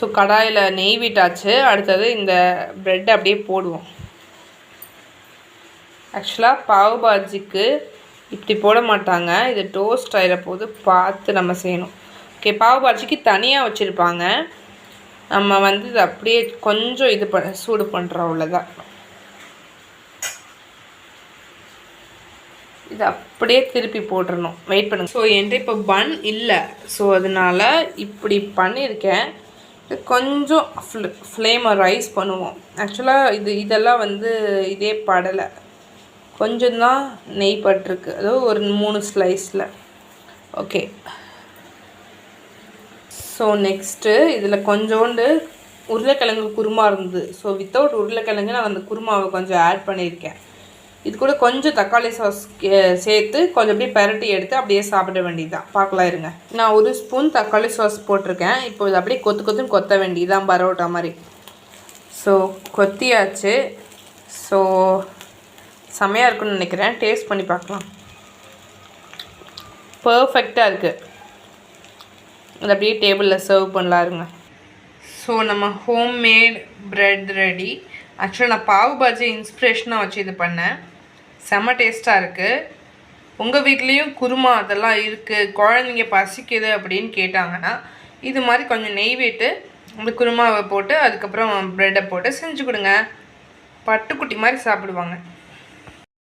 So கடாயில் நெய் விட்டாச்சு. அடுத்தது இந்த ப்ரெட் அப்படியே போடுவோம். ஆக்சுவலாக பாவ் பாஜிக்கு இப்படி போட மாட்டாங்க, இது டோஸ்ட் ஆகிற போது பார்த்து நம்ம செய்யணும். ஓகே, பாவ் பாஜிக்கு தனியாக வச்சுருப்பாங்க. நம்ம வந்து இது அப்படியே கொஞ்சம் இது சூடு பண்ணுறோம், அவ்வளோதான். இது அப்படியே திருப்பி போட்டுடணும். வெயிட் பண்ணுங்கள். ஸோ என்கிட்ட இப்போ பன் இல்லை, ஸோ அதனால் இப்படி பண்ணியிருக்கேன். கொஞ்சம் ஃப்ளேமை ரைஸ் பண்ணுவோம். ஆக்சுவலாக இதெல்லாம் வந்து இதே படலை, கொஞ்சம் தான் நெய் பட்டிருக்கு, அதுவும் ஒரு 3 ஸ்லைஸில். ஓகே, ஸோ நெக்ஸ்ட்டு இதில் கொஞ்சோண்டு உருளைக்கிழங்கு குருமா இருந்தது. ஸோ வித்தவுட் உருளைக்கிழங்கு நான் அந்த குருமாவை கொஞ்சம் ஆட் பண்ணியிருக்கேன். இது கூட கொஞ்சம் தக்காளி சாஸ் சேர்த்து கொஞ்சம் அப்படியே பரட்டி எடுத்து அப்படியே சாப்பிட வேண்டியதுதான். பார்க்கலாம் இருங்க. நான் 1 ஸ்பூன் தக்காளி சாஸ் போட்டிருக்கேன். இப்போ இது அப்படியே கொத்துன்னு கொத்த வேண்டியதுதான், பரோட்டா மாதிரி. ஸோ கொத்தியாச்சு. ஸோ செமையாக இருக்குன்னு நினைக்கிறேன். டேஸ்ட் பண்ணி பார்க்கலாம். பர்ஃபெக்டாக இருக்குது. அது அப்படியே டேபிளில் சர்வ் பண்ணலாம் இருங்க. ஸோ நம்ம ஹோம்மேட் ப்ரெட் ரெடி. ஆக்சுவலாக நான் பாவ் பாஜி இன்ஸ்பிரேஷனாக வச்சு இது பண்ணேன். செம்ம டேஸ்ட்டாக இருக்குது. உங்கள் வீட்லேயும் குருமா அதெல்லாம் இருக்குது, குழந்தைங்க பசிக்குது அப்படின்னு கேட்டாங்கன்னா இது மாதிரி கொஞ்சம் நெய் விட்டு இந்த குருமாவை போட்டு அதுக்கப்புறம் ப்ரெட்டை போட்டு செஞ்சு கொடுங்க. பட்டுக்குட்டி மாதிரி சாப்பிடுவாங்க.